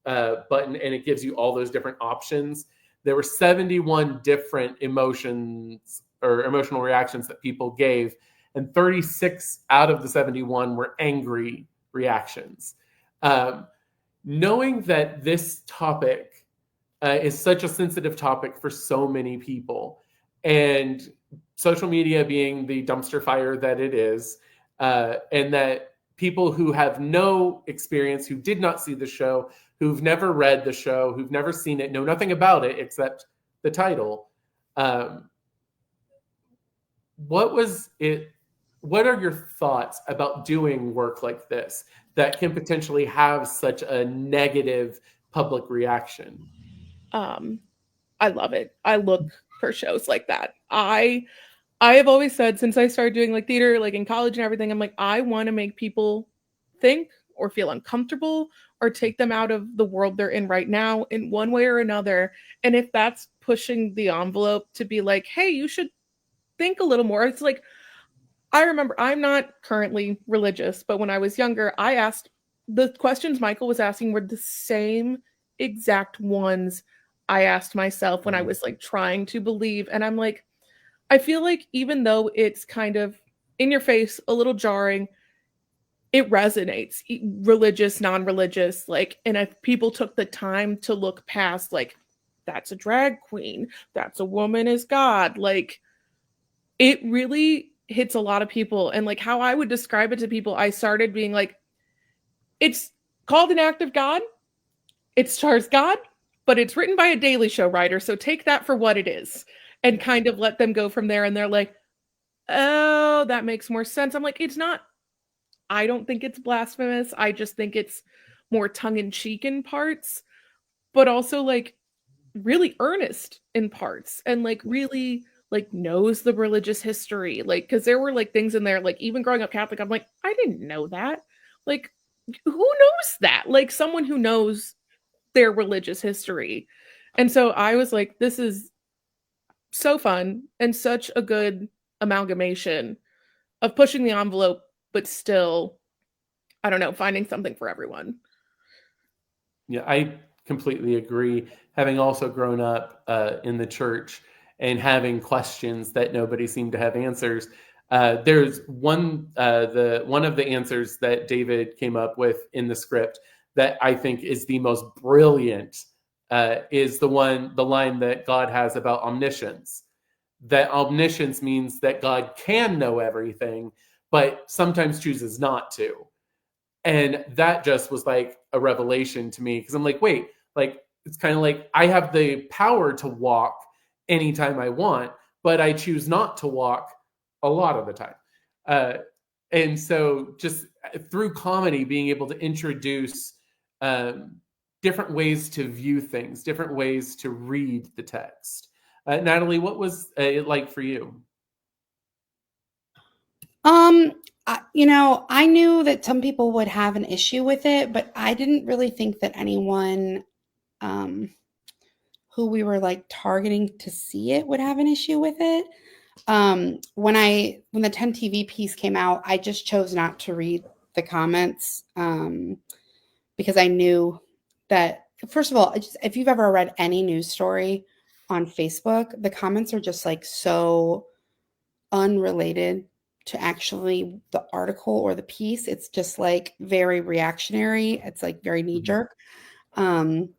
button and it gives you all those different options, there were 71 different emotions or emotional reactions that people gave. And 36 out of the 71 were angry reactions. Knowing that this topic is such a sensitive topic for so many people, and social media being the dumpster fire that it is, and that people who have no experience, who did not see the show, who've never read the show, who've never seen it, know nothing about it except the title. What are your thoughts about doing work like this that can potentially have such a negative public reaction? I love it. I look for shows like that. I have always said, since I started doing like theater, like in college and everything, I'm like, I want to make people think or feel uncomfortable or take them out of the world they're in right now in one way or another. And if that's pushing the envelope to be like, hey, you should think a little more. It's like, I remember, I'm not currently religious, but when I was younger, I asked, the questions Michael was asking were the same exact ones I asked myself when I was like trying to believe. And I'm like, I feel like even though it's kind of in your face, a little jarring, it resonates, religious, non-religious, like, and if people took the time to look past, like, that's a drag queen, that's a woman is God, like, it really hits a lot of people. And like how I would describe it to people, I started being like, it's called An Act of God, it stars God, but it's written by a Daily Show writer, so take that for what it is. and kind of let them go from there. And they're like, oh, that makes more sense. I'm like, it's not, I don't think it's blasphemous. I just think it's more tongue in cheek in parts, but also like really earnest in parts and like really like knows the religious history. Like, because there were like things in there, like even growing up Catholic, I'm like, I didn't know that. Like, who knows that? Like, someone who knows their religious history. And so I was like, this is so fun and such a good amalgamation of pushing the envelope, but still, I don't know, finding something for everyone. Yeah, I completely agree. Having also grown up in the church and having questions that nobody seemed to have answers, there's one of the answers that David came up with in the script that I think is the most brilliant. Is the line that God has about omniscience. That omniscience means that God can know everything, but sometimes chooses not to. And that just was like a revelation to me because I'm like, wait, like it's kind of like I have the power to walk anytime I want, but I choose not to walk a lot of the time. And so just through comedy, being able to introduce different ways to view things, different ways to read the text. Natalie, what was it like for you? I knew that some people would have an issue with it, but I didn't really think that anyone who we were like targeting to see it would have an issue with it. When the 10 TV piece came out, I just chose not to read the comments because I knew that, first of all, if you've ever read any news story on Facebook, the comments are just like so unrelated to actually the article or the piece. It's just like very reactionary. It's like very knee jerk. And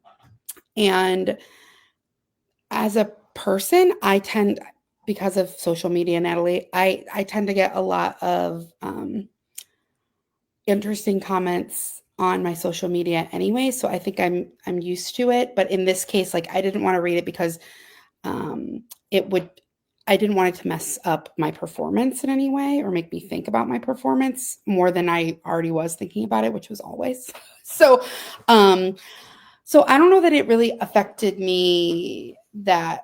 as a person, I tend, because of social media, Natalie, I tend to get a lot of interesting comments on my social media anyway. So I think I'm used to it. But in this case, like I didn't want to read it because I didn't want it to mess up my performance in any way or make me think about my performance more than I already was thinking about it, which was always. So I don't know that it really affected me that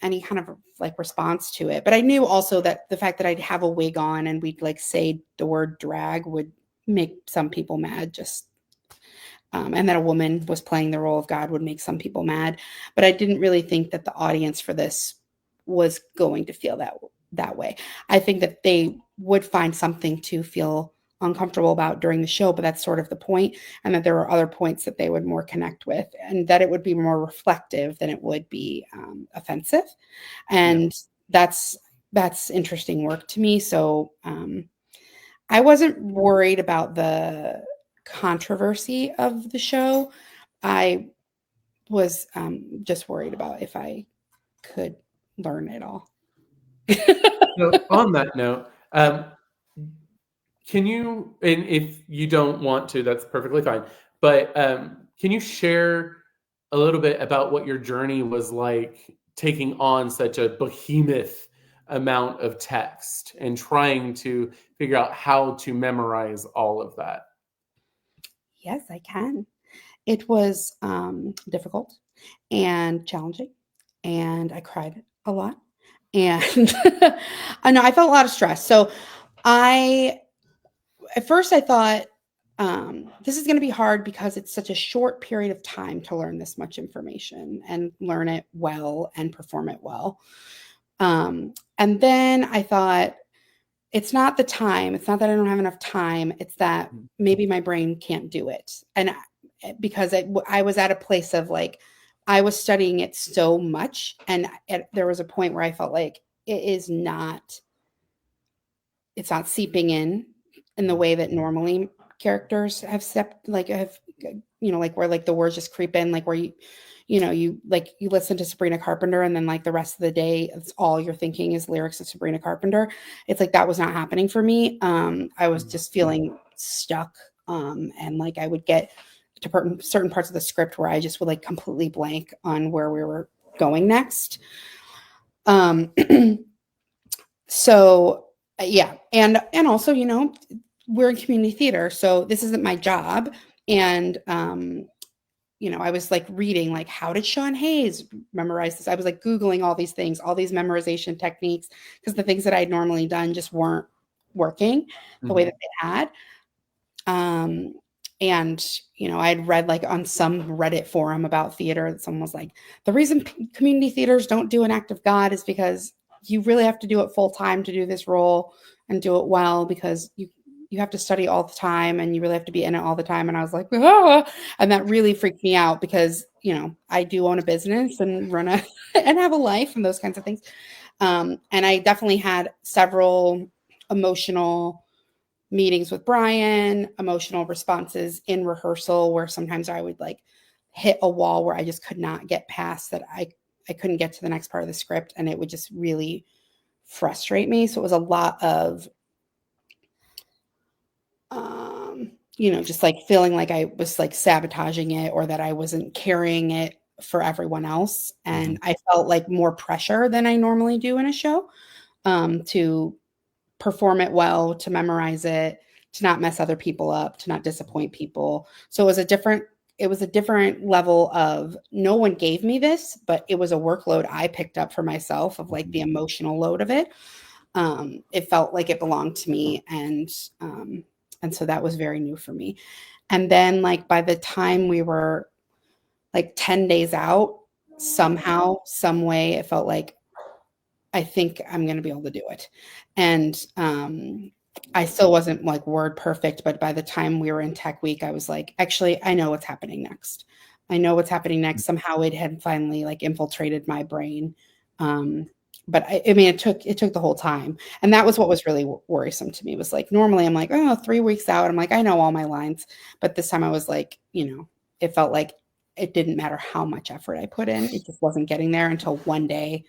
any kind of like response to it. But I knew also that the fact that I'd have a wig on and we'd like say the word drag would make some people mad, just and that a woman was playing the role of God would make some people mad. But I didn't really think that the audience for this was going to feel that way. I think that they would find something to feel uncomfortable about during the show, but that's sort of the point, and that there are other points that they would more connect with, and that it would be more reflective than it would be offensive. And that's interesting work to me. So I wasn't worried about the controversy of the show. I was just worried about if I could learn it all. So on that note, can you, and if you don't want to, that's perfectly fine, but can you share a little bit about what your journey was like taking on such a behemoth amount of text and trying to figure out how to memorize all of that? Yes, I can. It was difficult and challenging, and I cried a lot. And I know I felt a lot of stress. So at first I thought, this is going to be hard because it's such a short period of time to learn this much information and learn it well and perform it well. And then I thought, it's not the time. It's not that I don't have enough time. It's that maybe my brain can't do it. And because I was at a place of like, I was studying it so much. And there was a point where I felt like it's not seeping in the way that normally characters have stepped, like like where like the words just creep in, like where you listen to Sabrina Carpenter and then like the rest of the day, it's all you're thinking is lyrics of Sabrina Carpenter. It's like, that was not happening for me. I was just feeling stuck. And like I would get to certain parts of the script where I just would like completely blank on where we were going next. Um, so yeah, and also, you know, we're in community theater, so this isn't my job. And you know, I was like reading, like, how did Sean Hayes memorize this? I was like Googling all these things, all these memorization techniques, because the things that I'd normally done just weren't working the way that they had. And, you know, I'd read like on some Reddit forum about theater that someone was like, the reason community theaters don't do An Act of God is because you really have to do it full time to do this role and do it well, because you have to study all the time and you really have to be in it all the time. And I was like, ah! And that really freaked me out because, you know, I do own a business and run a and have a life and those kinds of things. And I definitely had several emotional meetings with Brian, emotional responses in rehearsal where sometimes I would like hit a wall where I just could not get past that. I couldn't get to the next part of the script, and it would just really frustrate me. So it was a lot of, you know, just like feeling like I was like sabotaging it or that I wasn't carrying it for everyone else. And I felt like more pressure than I normally do in a show, to perform it well, to memorize it, to not mess other people up, to not disappoint people. So it was a different level of, no one gave me this, but it was a workload I picked up for myself, of like the emotional load of it. It felt like it belonged to me. And so that was very new for me. And then like by the time we were like 10 days out, somehow, some way, it felt like, I think I'm going to be able to do it. And I still wasn't like word perfect, but by the time we were in Tech Week, I was like, actually, I know what's happening next. I know what's happening next. Somehow it had finally like infiltrated my brain. But I mean, it took the whole time. And that was what was really worrisome to me, was like, normally I'm like, oh, 3 weeks out, I'm like, I know all my lines. But this time I was like, you know, it felt like it didn't matter how much effort I put in. It just wasn't getting there until one day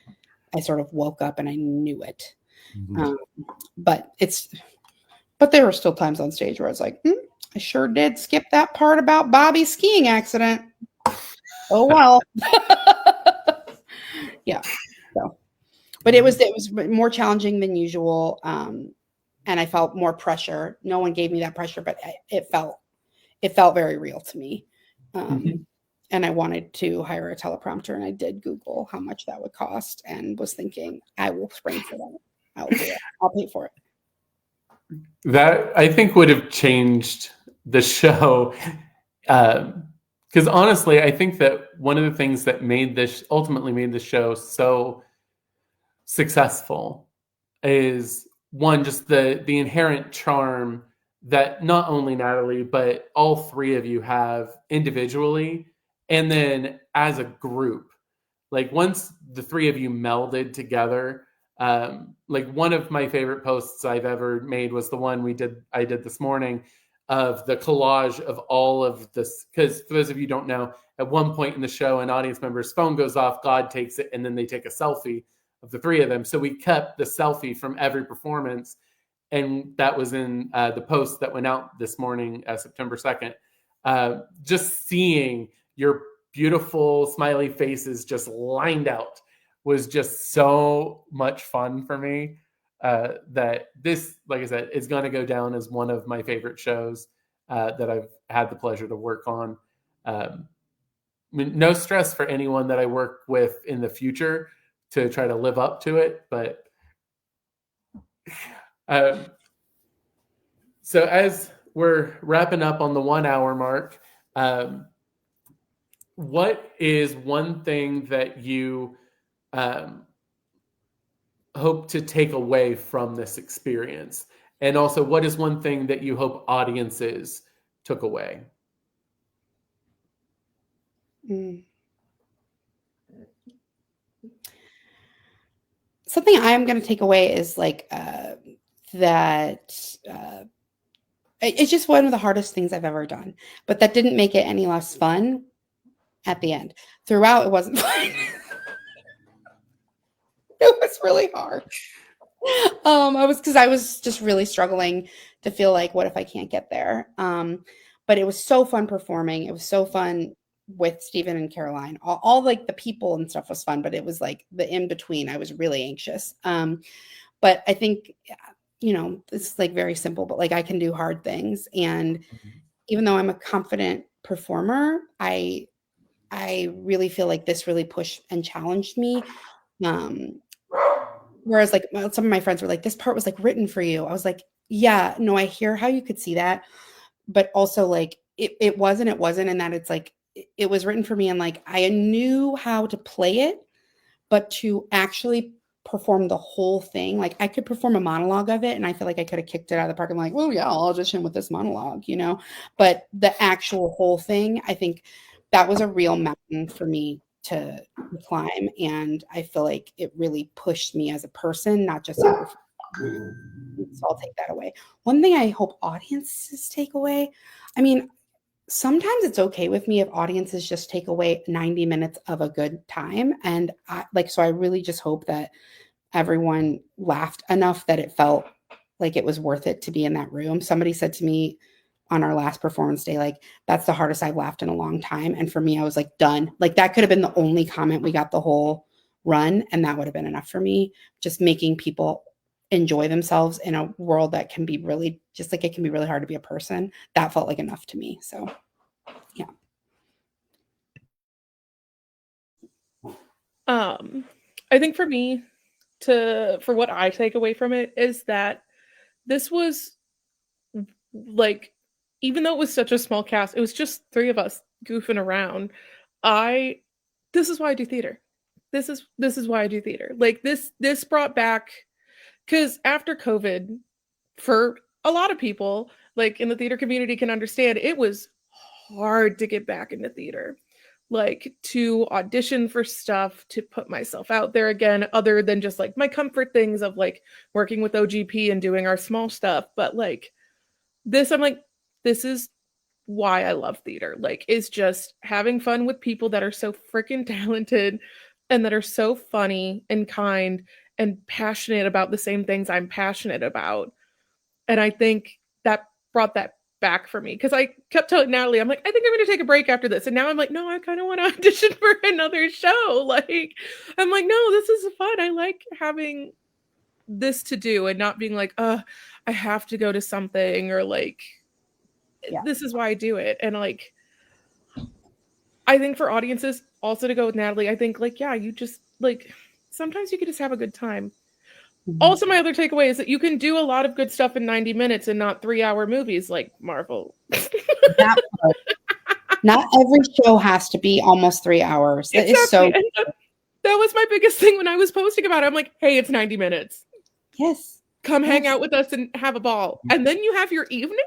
I sort of woke up and I knew it. But there were still times on stage where I was like, I sure did skip that part about Bobby's skiing accident. Oh, well. Yeah. So, but it was more challenging than usual. And I felt more pressure. No one gave me that pressure, but it felt very real to me. And I wanted to hire a teleprompter, and I did Google how much that would cost and was thinking, I will spring for that. I'll do it. I'll pay for it. That, I think, would have changed the show. Because honestly, I think that one of the things that ultimately made the show so successful is, one, just the inherent charm that not only Natalie, but all three of you have individually, and then as a group. Like once the three of you melded together, like one of my favorite posts I've ever made was the one I did this morning, of the collage of all of this. Because for those of you who don't know, at one point in the show, an audience member's phone goes off, God takes it, and then they take a selfie of the three of them. So we kept the selfie from every performance. And that was in the post that went out this morning, September 2nd. Just seeing your beautiful smiley faces just lined out was just so much fun for me, that this, like I said, is going to go down as one of my favorite shows that I've had the pleasure to work on. No stress for anyone that I work with in the future to try to live up to it, but so as we're wrapping up on the 1 hour mark, what is one thing that you hope to take away from this experience? And also, what is one thing that you hope audiences took away? Something I'm going to take away is like that it's just one of the hardest things I've ever done, but that didn't make it any less fun at the end. Throughout, it wasn't fun. It was really hard. I was just really struggling to feel like, what if I can't get there? But it was so fun performing. It was so fun with Stephen and Caroline. All like the people and stuff was fun, but it was like the in between. I was really anxious. But I think, you know, it's like very simple, but like I can do hard things. And even though I'm a confident performer, I really feel like this really pushed and challenged me. Whereas like some of my friends were like, this part was like written for you. I was like, yeah, no, I hear how you could see that. But also like it wasn't, and that it's like, it was written for me. And like, I knew how to play it, but to actually perform the whole thing, like I could perform a monologue of it. And I feel like I could have kicked it out of the park. I'm like, well, yeah, I'll audition with this monologue, you know, but the actual whole thing, I think that was a real mountain for me to climb. And I feel like it really pushed me as a person, not just as a performer. So I'll take that away. One thing I hope audiences take away, I mean, sometimes it's okay with me if audiences just take away 90 minutes of a good time. And so I really just hope that everyone laughed enough that it felt like it was worth it to be in that room. Somebody said to me on our last performance day, like, that's the hardest I've laughed in a long time. And for me, I was like, done. Like that could have been the only comment we got the whole run. And that would have been enough for me. Just making people enjoy themselves in a world that can be really, just like, it can be really hard to be a person. That felt like enough to me. So yeah. I think for me, for what I take away from it is that this was like, even though it was such a small cast, it was just 3 of us goofing around. This is why I do theater. This is why I do theater. Like this brought back, because after COVID, for a lot of people, like in the theater community can understand, it was hard to get back into theater. Like to audition for stuff, to put myself out there again, other than just like my comfort things of like working with OGP and doing our small stuff. But like this, I'm like, this is why I love theater. Like, it's just having fun with people that are so freaking talented and that are so funny and kind and passionate about the same things I'm passionate about. And I think that brought that back for me, because I kept telling Natalie, I'm like, I think I'm going to take a break after this. And now I'm like, no, I kind of want to audition for another show. Like, I'm like, no, this is fun. I like having this to do and not being like, I have to go to something, or like, this is why I do it. And like, I think for audiences also to go with Natalie, I think like, yeah, you just like, sometimes you can just have a good time. Also, my other takeaway is that you can do a lot of good stuff in 90 minutes and not 3-hour movies like Marvel. Not every show has to be almost 3 hours. That is so. That was my biggest thing when I was posting about it. I'm like, hey, it's 90 minutes. Yes. Come hang out with us and have a ball. And then you have your evening.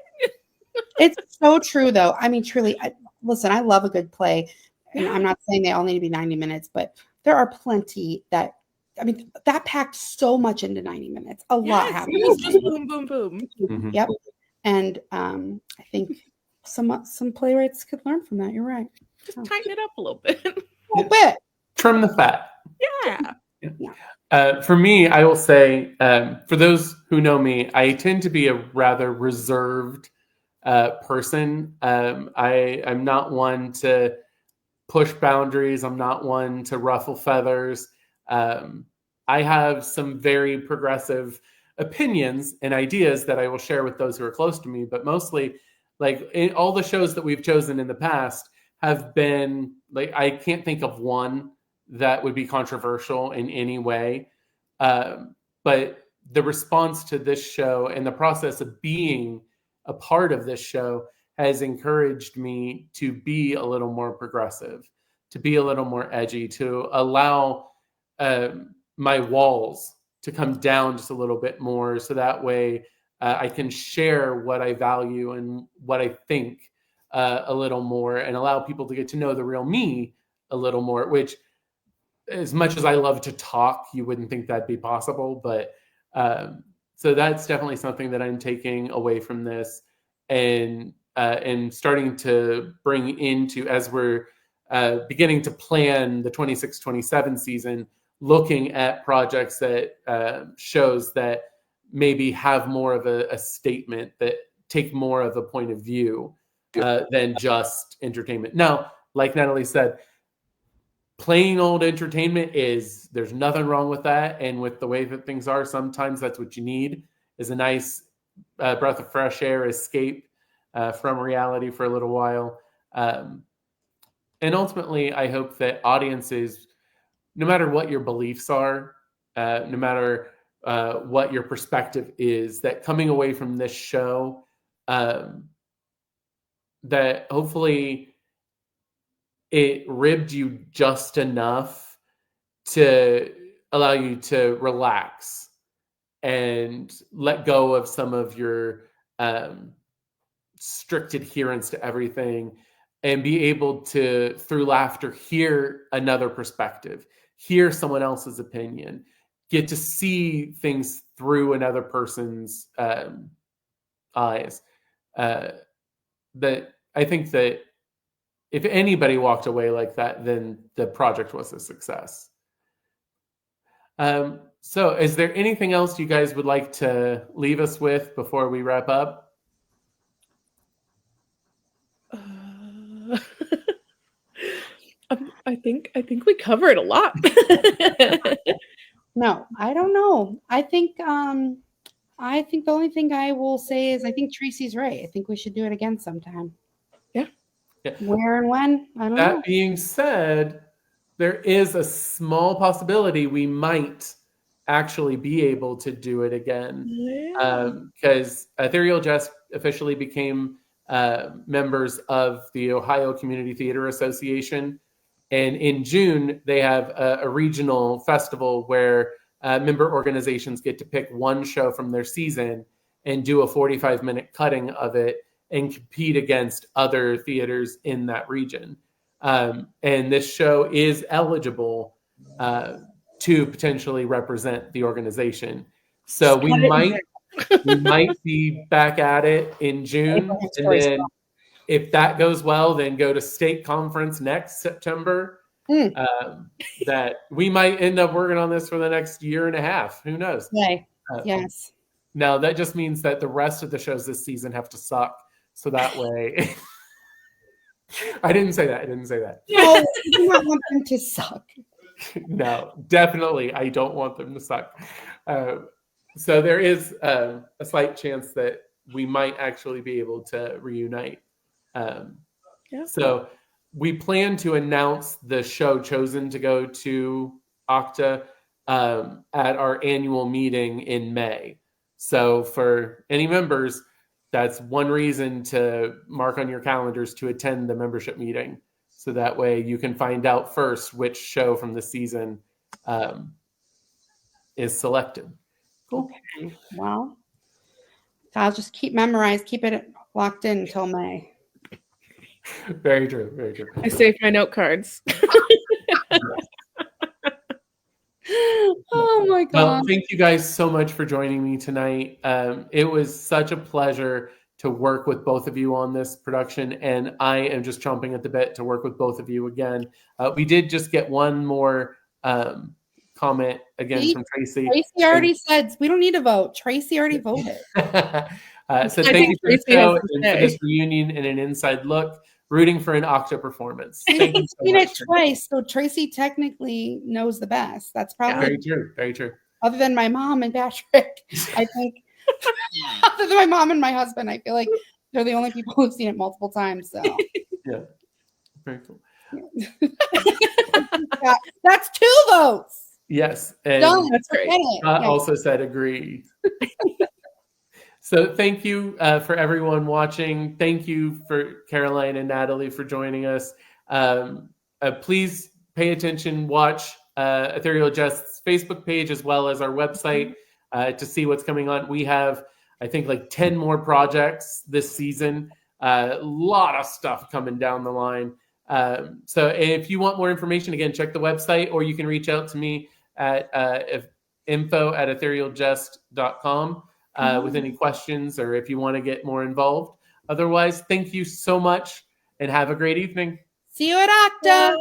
It's so true, though. I mean, truly, listen, I love a good play. And I'm not saying they all need to be 90 minutes, but there are plenty that, I mean, that packed so much into 90 minutes. A lot happened. It was just boom, boom, boom. Mm-hmm. Yep. And I think some playwrights could learn from that. You're right. Just tighten it up a little bit. A little bit. Trim the fat. Yeah. For me, I will say, for those who know me, I tend to be a rather reserved person. I'm not one to push boundaries. I'm not one to ruffle feathers. I have some very progressive opinions and ideas that I will share with those who are close to me, but mostly, like, all the shows that we've chosen in the past have been, like, I can't think of one that would be controversial in any way. But the response to this show and the process of being a part of this show has encouraged me to be a little more progressive, to be a little more edgy, to allow my walls to come down just a little bit more, so that way I can share what I value and what I think a little more, and allow people to get to know the real me a little more, which, as much as I love to talk, you wouldn't think that'd be possible. But so that's definitely something that I'm taking away from this, and starting to bring into, as we're beginning to plan the 26-27 season, looking at projects that shows that maybe have more of a statement, that take more of a point of view than just entertainment. Now, like Natalie said, plain old entertainment there's nothing wrong with that. And with the way that things are, sometimes that's what you need, is a nice breath of fresh air, escape from reality for a little while. And ultimately, I hope that audiences, no matter what your beliefs are, no matter what your perspective is, that coming away from this show, that hopefully it ribbed you just enough to allow you to relax and let go of some of your strict adherence to everything, and be able to, through laughter, hear another perspective, hear someone else's opinion, get to see things through another person's eyes. That I think that if anybody walked away like that, then the project was a success. So is there anything else you guys would like to leave us with before we wrap up? I think we covered a lot. No, I don't know. I think the only thing I will say is I think Tracy's right. I think we should do it again sometime. Yeah. Where and when? I don't know. That being said, there is a small possibility we might actually be able to do it again, because Ethereal Jest officially became members of the Ohio Community Theater Association. And in June, they have a regional festival where member organizations get to pick one show from their season and do a 45-minute cutting of it and compete against other theaters in that region. And this show is eligible to potentially represent the organization. So we might be back at it in June. And then if that goes well, then go to state conference next September. That we might end up working on this for the next year and a half. Who knows? Yes. Now that just means that the rest of the shows this season have to suck. So that way, I didn't say that. No, I do not want them to suck. No, definitely, I don't want them to suck. So there is a slight chance that we might actually be able to reunite. So we plan to announce the show chosen to go to Octa at our annual meeting in May. So for any members, that's one reason to mark on your calendars to attend the membership meeting. So that way you can find out first which show from the season is selected. Cool. Okay. Well, I'll just keep it locked in until May. Very true. I saved my note cards. Oh my God. Well, thank you guys so much for joining me tonight. It was such a pleasure to work with both of you on this production, and I am just chomping at the bit to work with both of you again. We did just get one more comment again from Tracy. Tracy already said we don't need to vote. Tracy already voted. So thank you for the show and for this reunion and an inside look. Rooting for an Octa performance. Thank you so seen much, it twice, so Tracy technically knows the best. That's probably very true. Other than my mom and Patrick, I think. Other than my mom and my husband, I feel like they're the only people who've seen it multiple times. So yeah, very cool. That's 2 votes. Yes, and Done. That's great. Also said agree. So thank you for everyone watching. Thank you for Caroline and Natalie for joining us. Please pay attention, watch Ethereal Jest's Facebook page as well as our website to see what's coming on. We have, I think, like 10 more projects this season. A lot of stuff coming down the line. So if you want more information, again, check the website, or you can reach out to me at info@etherealjest.com. With any questions or if you want to get more involved. Otherwise, thank you so much and have a great evening. See you at Octa.